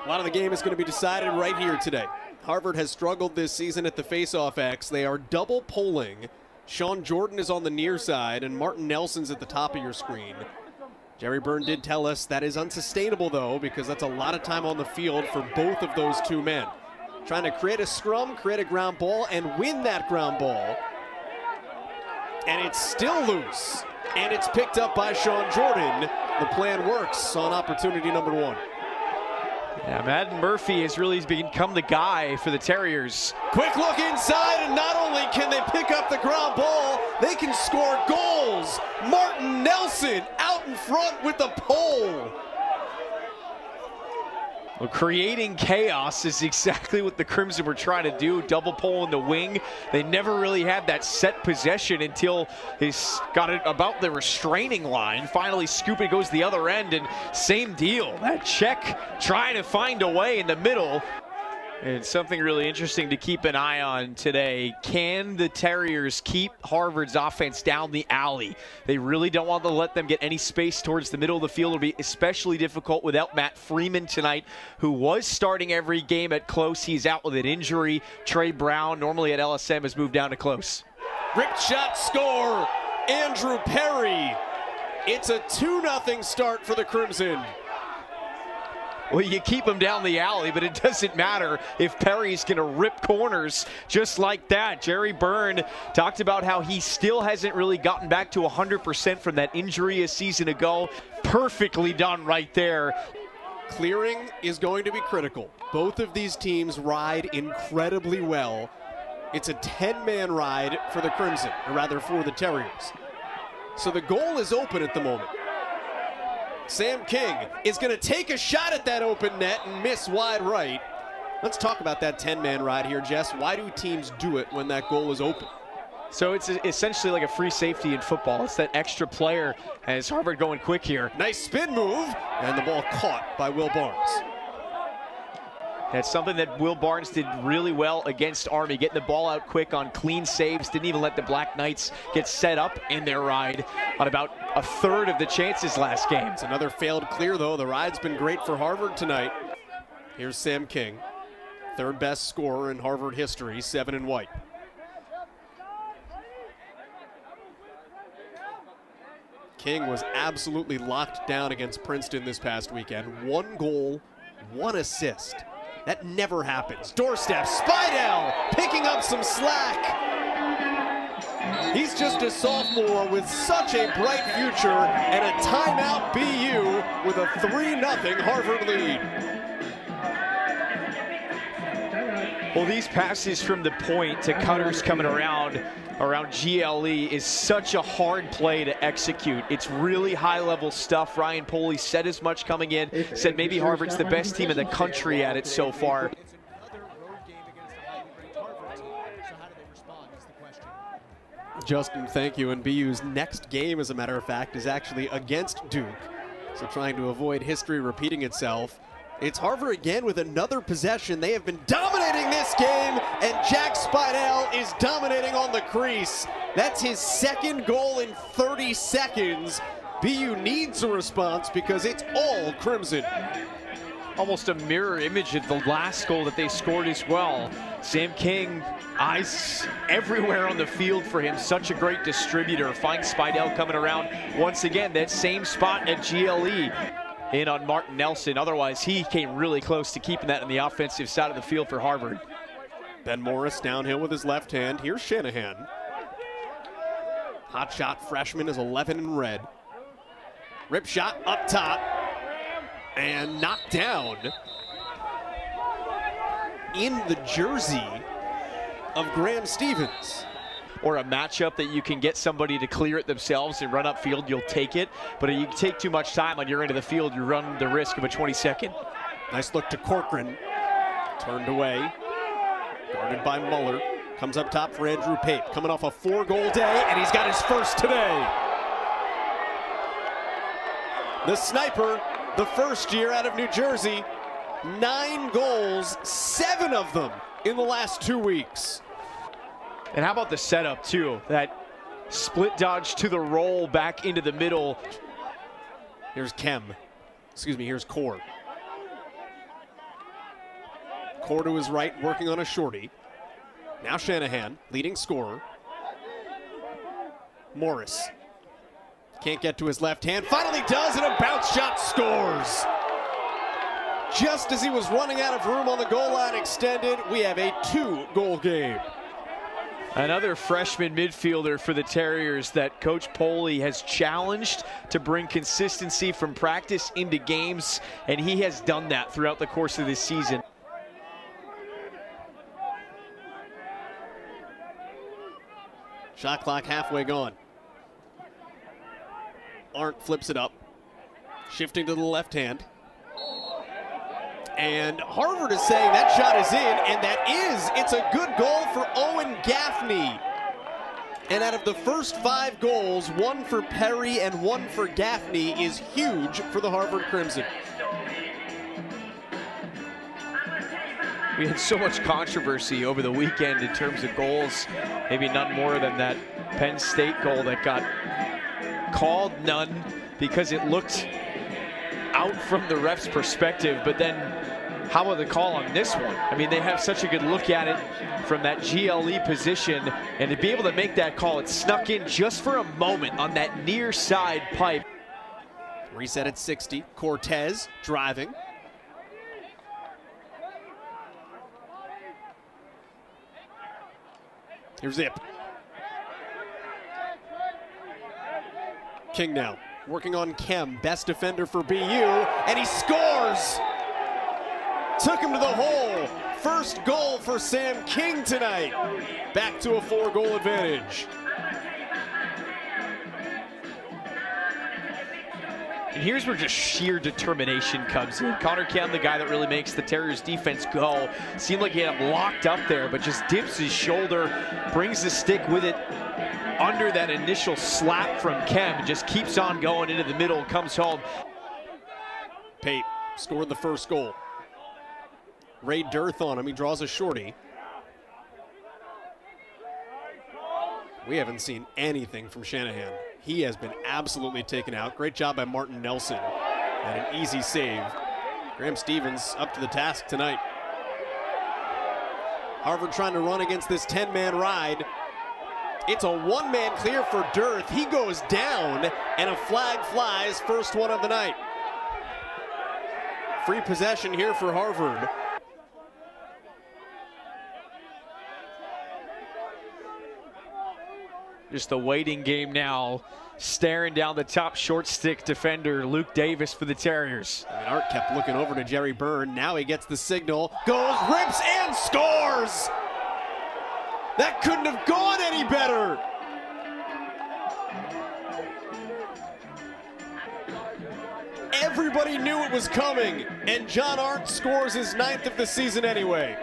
A lot of the game is going to be decided right here today. Harvard has struggled this season at the face-off X. They are double polling. Sean Jordan is on the near side, and Martin Nelson's at the top of your screen. Jerry Byrne did tell us that is unsustainable, though, because that's a lot of time on the field for both of those two men. Trying to create a scrum, create a ground ball, and win that ground ball. And it's still loose. And it's picked up by Sean Jordan. The plan works on opportunity number one. Yeah, Madden Murphy has really become the guy for the Terriers. Quick look inside, and not only can they pick up the ground ball, they can score goals. Martin Nelson out in front with the pole. Well, creating chaos is exactly what the Crimson were trying to do. Double pole in the wing. They never really had that set possession until they got it about the restraining line. Finally, Scoop it goes the other end, and same deal. That check trying to find a way in the middle. And something really interesting to keep an eye on today. Can the Terriers keep Harvard's offense down the alley? They really don't want to let them get any space towards the middle of the field. It'll be especially difficult without Matt Freeman tonight, who was starting every game at close. He's out with an injury. Trey Brown, normally at LSM, has moved down to close. Ripped shot score, Andrew Perry. It's a 2-0 start for the Crimson. Well, you keep him down the alley, but it doesn't matter if Perry's going to rip corners just like that. Jerry Byrne talked about how he still hasn't really gotten back to 100% from that injury a season ago. Perfectly done right there. Clearing is going to be critical. Both of these teams ride incredibly well. It's a 10-man ride for the Crimson, or rather for the Terriers. So the goal is open at the moment. Sam King is going to take a shot at that open net and miss wide right. Let's talk about that 10-man ride here, Jess. Why do teams do it when that goal is open? So it's essentially like a free safety in football. It's that extra player, as Harvard going quick here. Nice spin move, and the ball caught by Will Barnes. That's something that Will Barnes did really well against Army, getting the ball out quick on clean saves. Didn't even let the Black Knights get set up in their ride on about a third of the chances last game. It's another failed clear, though. The ride's been great for Harvard tonight. Here's Sam King, third best scorer in Harvard history, 7 in white. King was absolutely locked down against Princeton this past weekend. 1 goal, 1 assist. That never happens. Doorstep, Spidell picking up some slack. He's just a sophomore with such a bright future, and a timeout BU with a 3-0 Harvard lead. Well, these passes from the point to cutters coming around GLE is such a hard play to execute. It's really high-level stuff. Ryan Poley said as much coming in, said maybe Harvard's the best team in the country at it so far. Justin, thank you. And BU's next game, as a matter of fact, is actually against Duke. So trying to avoid history repeating itself. It's Harvard again with another possession. They have been dominating this game, and Jack Spidell is dominating on the crease. That's his 2nd goal in 30 seconds. BU needs a response because it's all Crimson. Almost a mirror image of the last goal that they scored as well. Sam King, eyes everywhere on the field for him. Such a great distributor. Finds Spidell coming around once again. That same spot at GLE. In on Martin Nelson. Otherwise, he came really close to keeping that on the offensive side of the field for Harvard. Ben Morris downhill with his left hand. Here's Shanahan. Hot shot freshman is 11 in red. Rip shot up top. And knocked down in the jersey of Graham Stevens. Or a matchup that you can get somebody to clear it themselves and run upfield, you'll take it. But if you take too much time on your end of the field, you run the risk of a 22nd. Nice look to Corcoran. Turned away. Guarded by Muller. Comes up top for Andrew Pape. Coming off a 4-goal day, and he's got his first today. The sniper, the first year out of New Jersey. 9 goals, 7 of them in the last 2 weeks. And how about the setup, too? That split dodge to the roll back into the middle. Here's Here's Core. Core to his right, working on a shorty. Now Shanahan, leading scorer. Morris. Can't get to his left hand. Finally does, and a bounce shot scores. Just as he was running out of room on the goal line extended, we have a 2-goal game. Another freshman midfielder for the Terriers that Coach Poley has challenged to bring consistency from practice into games, and he has done that throughout the course of this season. Shot clock halfway gone. Arndt flips it up, shifting to the left hand. And Harvard is saying that shot is in, and it's a good goal for Owen Gaffney. And out of the first 5 goals, 1 for Perry and 1 for Gaffney is huge for the Harvard Crimson. We had so much controversy over the weekend in terms of goals, maybe none more than that Penn State goal that got called none because it looked out from the ref's perspective. But then how about the call on this one? I mean, they have such a good look at it from that GLE position, and to be able to make that call, it snuck in just for a moment on that near side pipe. Reset at 60, Cortez driving. Here's Zip. King now, working on Kem, best defender for BU, and he scores! Took him to the hole. First goal for Sam King tonight. Back to a 4-goal advantage. And here's where just sheer determination comes in. Connor Kem, the guy that really makes the Terriers defense go, seemed like he had him locked up there, but just dips his shoulder, brings the stick with it under that initial slap from Kem, and just keeps on going into the middle, comes home. Pate scored the first goal. Ray Dearth on him, he draws a shorty. We haven't seen anything from Shanahan. He has been absolutely taken out. Great job by Martin Nelson and an easy save. Graham Stevens up to the task tonight. Harvard trying to run against this 10-man ride. It's a 1-man clear for Dearth. He goes down and a flag flies, first one of the night. Free possession here for Harvard. Just a waiting game now, staring down the top short stick defender, Luke Davis for the Terriers. I mean, Art kept looking over to Jerry Byrne. Now he gets the signal, goes, rips, and scores! That couldn't have gone any better! Everybody knew it was coming, and John Arndt scores his 9th of the season anyway.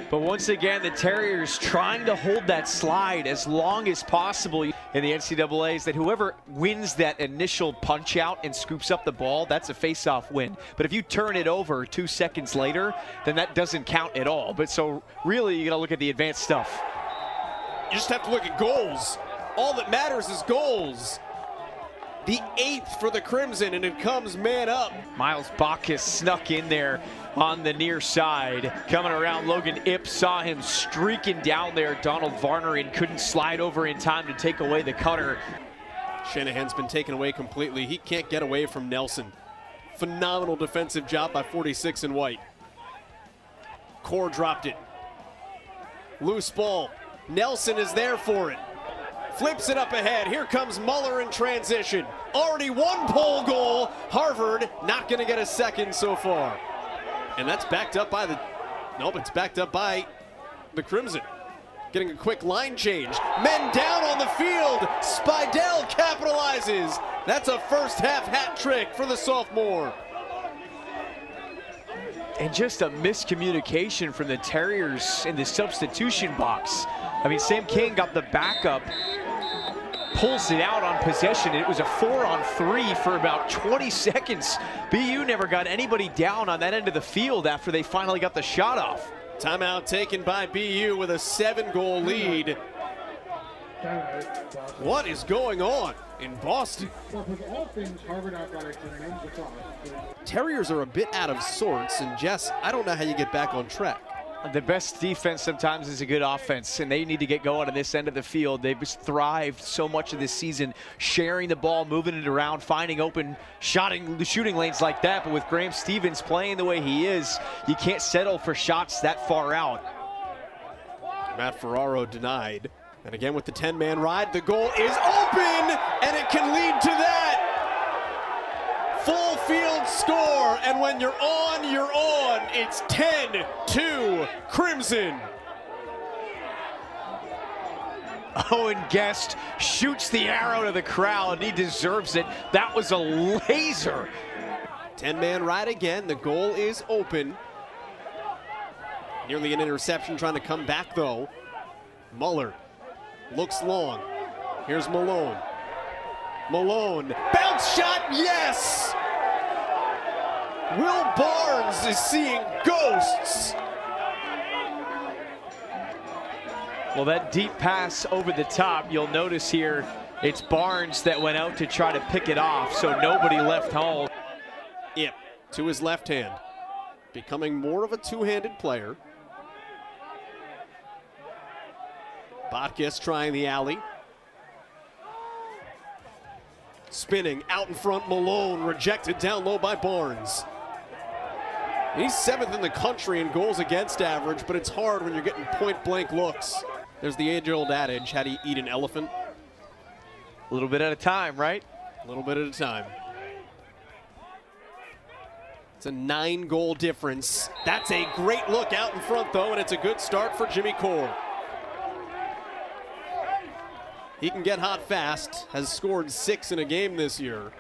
But once again, the Terriers trying to hold that slide as long as possible in the NCAA is that whoever wins that initial punch out and scoops up the ball, that's a face-off win. But if you turn it over 2 seconds later, then that doesn't count at all. But so really, you got to look at the advanced stuff. You just have to look at goals. All that matters is goals. The 8th for the Crimson, and it comes man up. Miles Bacchus snuck in there on the near side. Coming around, Logan Ipp saw him streaking down there. Donald Varneren couldn't slide over in time to take away the cutter. Shanahan's been taken away completely. He can't get away from Nelson. Phenomenal defensive job by 46 in white. Core dropped it. Loose ball. Nelson is there for it. Flips it up ahead. Here comes Muller in transition. Already 1 pole goal. Harvard not going to get a second so far. And that's backed up by it's backed up by the Crimson. Getting a quick line change. Men down on the field. Spidell capitalizes. That's a first half hat trick for the sophomore. And just a miscommunication from the Terriers in the substitution box. I mean, Sam King got the backup, pulls it out on possession. It was a 4-on-3 for about 20 seconds. BU never got anybody down on that end of the field after they finally got the shot off. Timeout taken by BU with a 7-goal lead. What is going on in Boston? Terriers are a bit out of sorts, and Jess, I don't know how you get back on track. The best defense sometimes is a good offense, and they need to get going on this end of the field. They've just thrived so much of this season, sharing the ball, moving it around, finding open shooting lanes like that. But with Graham Stevens playing the way he is, you can't settle for shots that far out. Matt Ferraro denied. And again with the 10-man ride, the goal is open, and it can lead to that. Full field score, and when you're on, you're on. It's 10-2 Crimson. Owen Guest shoots the arrow to the crowd. He deserves it. That was a laser. 10-man ride again. The goal is open. Nearly an interception, trying to come back though. Muller looks long. Here's Malone. Malone, bounce shot, yes! Will Barnes is seeing ghosts. Well, that deep pass over the top, you'll notice here, it's Barnes that went out to try to pick it off, so nobody left home. Yep, to his left hand. Becoming more of a two-handed player. Botkus trying the alley. Spinning out in front, Malone rejected down low by Barnes. He's 7th in the country in goals against average, but it's hard when you're getting point-blank looks. There's the age-old adage, how do you eat an elephant? A little bit at a time, right? A little bit at a time. It's a 9-goal difference. That's a great look out in front, though, and it's a good start for Jimmy Core. He can get hot fast, has scored 6 in a game this year.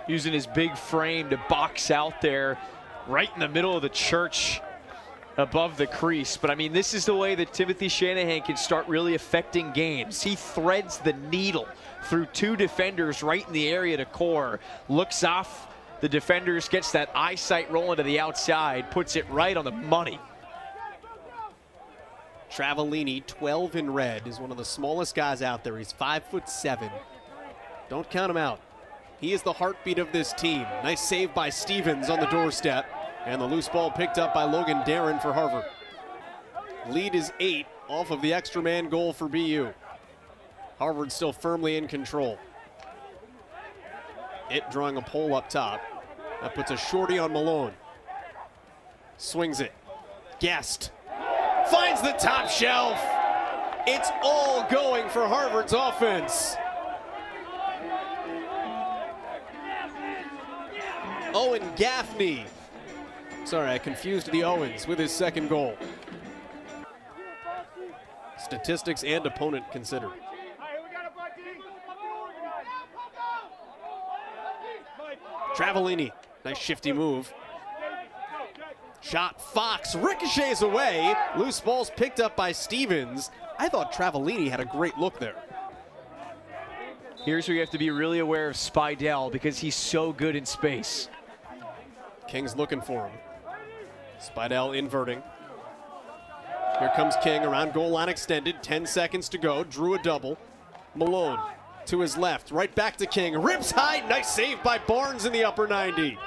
Using his big frame to box out there right in the middle of the church above the crease. But I mean, this is the way that Timothy Shanahan can start really affecting games. He threads the needle through 2 defenders right in the area to Core, looks off the defenders, gets that eyesight rolling to the outside, puts it right on the money. Travellini, 12 in red, is one of the smallest guys out there. He's 5'7". Don't count him out. He is the heartbeat of this team. Nice save by Stevens on the doorstep. And the loose ball picked up by Logan Darren for Harvard. Lead is 8 off of the extra man goal for BU. Harvard still firmly in control. It drawing a pole up top. That puts a shorty on Malone. Swings it. Guest. Finds the top shelf. It's all going for Harvard's offense. Owen Gaffney. Sorry, I confused the Owens with his second goal. Statistics and opponent considered. Travellini, nice shifty move. Shot, Fox, ricochets away. Loose ball's picked up by Stevens. I thought Travellini had a great look there. Here's where you have to be really aware of Spidell because he's so good in space. King's looking for him. Spidell inverting. Here comes King around goal line extended. 10 seconds to go. Drew a double. Malone to his left. Right back to King. Rips high. Nice save by Barnes in the upper 90.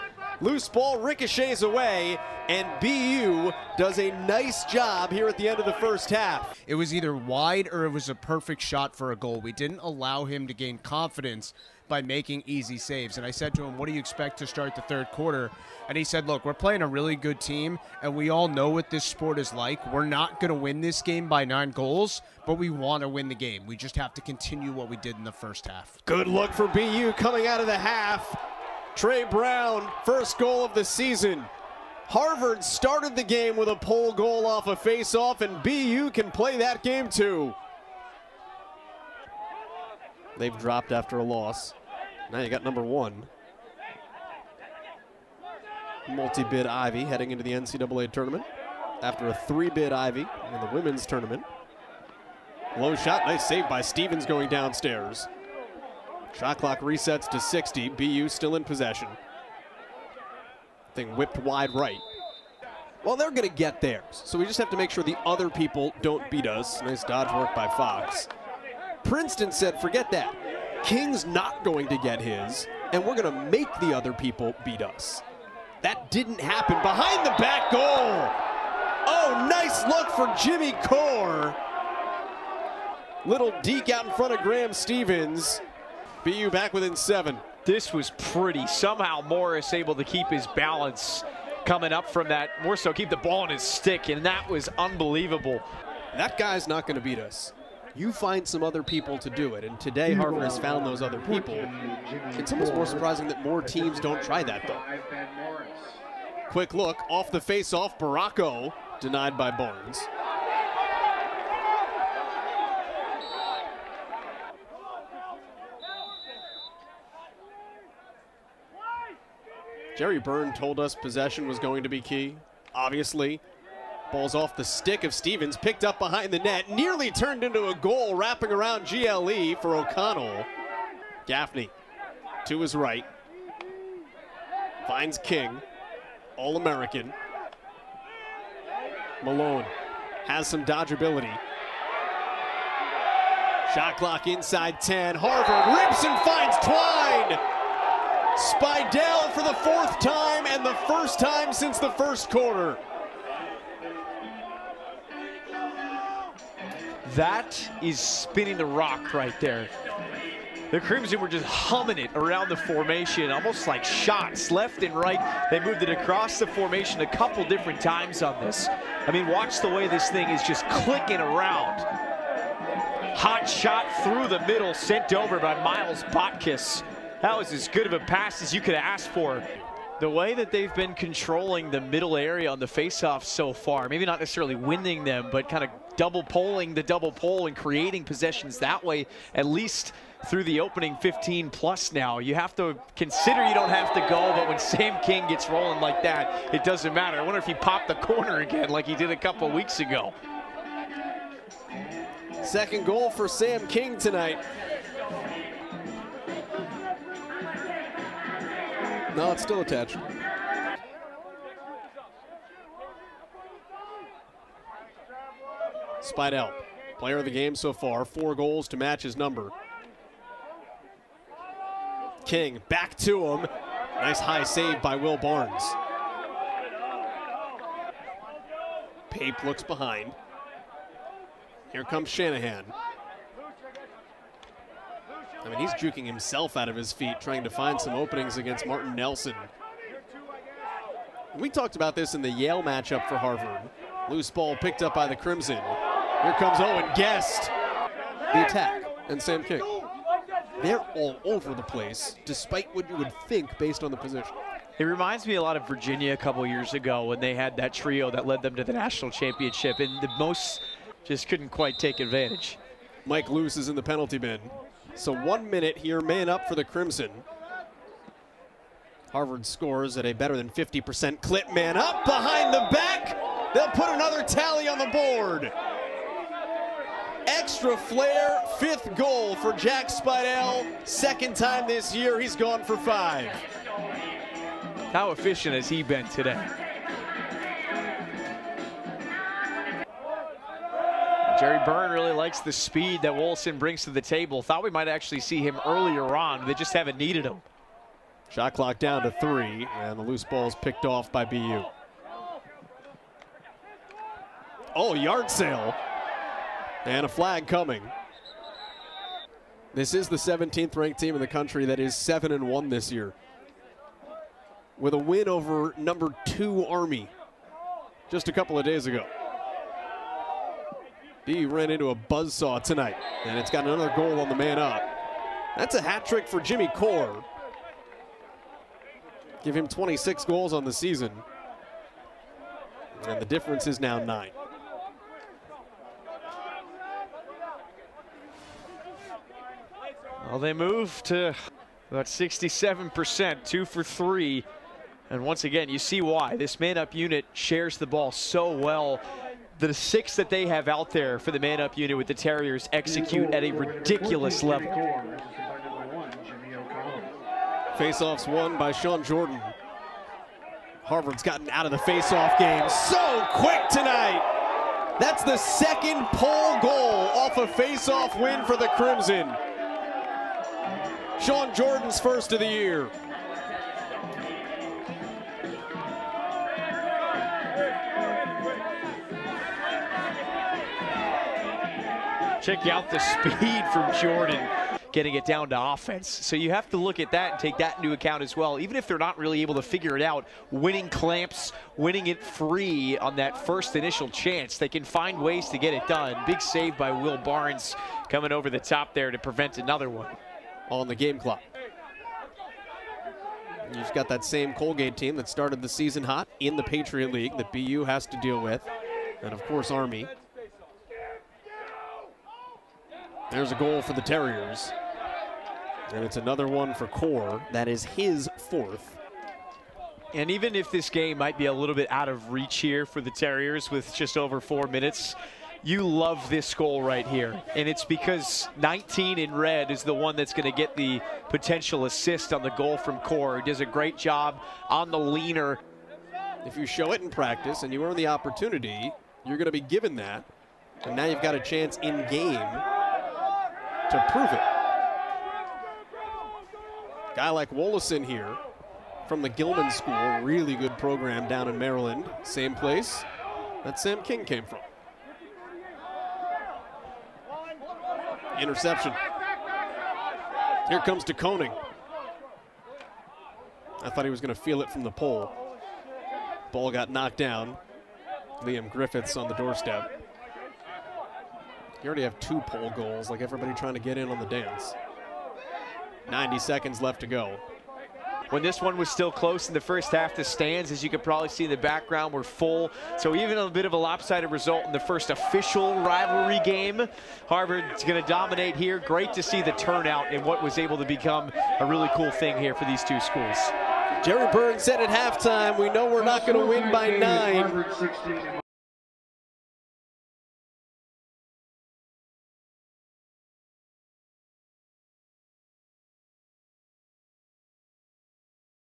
Loose ball ricochets away, and BU does a nice job here at the end of the first half. It was either wide or it was a perfect shot for a goal. We didn't allow him to gain confidence by making easy saves. And I said to him, what do you expect to start the third quarter? And he said, look, we're playing a really good team, and we all know what this sport is like. We're not going to win this game by 9 goals, but we want to win the game. We just have to continue what we did in the first half. Good look for BU coming out of the half. Trey Brown, first goal of the season. Harvard started the game with a pole goal off a face-off, and BU can play that game too. They've dropped after a loss. Now you got number 1. Multi-bid Ivy heading into the NCAA tournament after a 3-bid Ivy in the women's tournament. Low shot, nice save by Stevens going downstairs. Shot clock resets to 60. BU still in possession. Thing whipped wide right. Well, they're going to get theirs. So we just have to make sure the other people don't beat us. Nice dodge work by Fox. Princeton said, forget that. King's not going to get his, and we're going to make the other people beat us. That didn't happen. Behind the back goal. Oh, nice look for Jimmy Core. Little deke out in front of Graham Stevens. BU back within 7. This was pretty. Somehow Morris able to keep his balance coming up from that. More so keep the ball in his stick, and that was unbelievable. That guy's not going to beat us. You find some other people to do it, and today Harvard has found those other people. It's almost more surprising that more teams don't try that, though. Quick look, off the face-off, Baracco denied by Barnes. Jerry Byrne told us possession was going to be key, obviously. Ball's off the stick of Stevens, picked up behind the net, nearly turned into a goal, wrapping around GLE for O'Connell. Gaffney to his right, finds King, All-American. Malone has some dodgeability. Shot clock inside 10, Harvard rips and finds Twine! Spidell for the 4th time and the first time since the first quarter. That is spinning the rock right there. The Crimson were just humming it around the formation, almost like shots left and right. They moved it across the formation a couple different times on this. I mean, watch the way this thing is just clicking around. Hot shot through the middle, sent over by Miles Botkiss. That was as good of a pass as you could ask for. The way that they've been controlling the middle area on the faceoff so far, maybe not necessarily winning them, but kind of double polling the double pole and creating possessions that way, at least through the opening 15 plus now. You have to consider you don't have to go, but when Sam King gets rolling like that, it doesn't matter. I wonder if he popped the corner again like he did a couple weeks ago. Second goal for Sam King tonight. No, it's still attached. Spidell, player of the game so far, 4 goals to match his number. King back to him. Nice high save by Will Barnes. Pape looks behind. Here comes Shanahan. I mean, he's juking himself out of his feet, trying to find some openings against Martin Nelson. We talked about this in the Yale matchup for Harvard. Loose ball picked up by the Crimson. Here comes Owen Guest. The attack, and Sam King. They're all over the place, despite what you would think based on the position. It reminds me a lot of Virginia a couple years ago when they had that trio that led them to the national championship, and the most just couldn't quite take advantage. Mike Luce is in the penalty bin. So 1 minute here, man up for the Crimson. Harvard scores at a better than 50% clip. Man up behind the back. They'll put another tally on the board. Extra flair, 5th goal for Jack Spidell. 2nd time this year, he's gone for 5. How efficient has he been today? Jerry Byrne really likes the speed that Wolfson brings to the table. Thought we might actually see him earlier on. They just haven't needed him. Shot clock down to 3, and the loose ball is picked off by BU. Oh, yard sale. And a flag coming. This is the 17th ranked team in the country that is 7-1 this year, with a win over number 2 Army just a couple of days ago. BU ran into a buzzsaw tonight, and it's got another goal on the man up. That's a hat trick for Jimmy Core. Give him 26 goals on the season, and the difference is now 9. Well, they move to about 67%, 2 for 3. And once again, you see why. This man-up unit shares the ball so well. The 6 that they have out there for the man-up unit with the Terriers execute at a ridiculous level. Face-offs won by Sean Jordan. Harvard's gotten out of the face-off game so quick tonight. That's the second pole goal off a face-off win for the Crimson. Sean Jordan's first of the year. Check out the speed from Jordan getting it down to offense. So you have to look at that and take that into account as well. Even if they're not really able to figure it out, winning clamps, winning it free on that first initial chance, they can find ways to get it done. Big save by Will Barnes coming over the top there to prevent another one. On the game clock. You've got that same Colgate team that started the season hot in the Patriot League that BU has to deal with. And of course, Army. There's a goal for the Terriers. And it's another one for Core. That is his fourth. And even if this game might be a little bit out of reach here for the Terriers with just over 4 minutes, you love this goal right here. And it's because 19 in red is the one that's going to get the potential assist on the goal from Core. He does a great job on the leaner. If you show it in practice and you earn the opportunity, you're going to be given that. And now you've got a chance in game to prove it. Guy like Wolleson here from the Gilman School, really good program down in Maryland. Same place that Sam King came from. Interception. Here comes DeConing. I thought he was going to feel it from the pole. Ball got knocked down. Liam Griffiths on the doorstep. You already have 2 pole goals, like everybody trying to get in on the dance. 90 seconds left to go. When this one was still close in the first half, the stands, as you can probably see in the background, were full. So even a bit of a lopsided result in the first official rivalry game. Harvard's going to dominate here. Great to see the turnout and what was able to become a really cool thing here for these two schools. Jerry Burns said at halftime, we know we're not going to win by 9.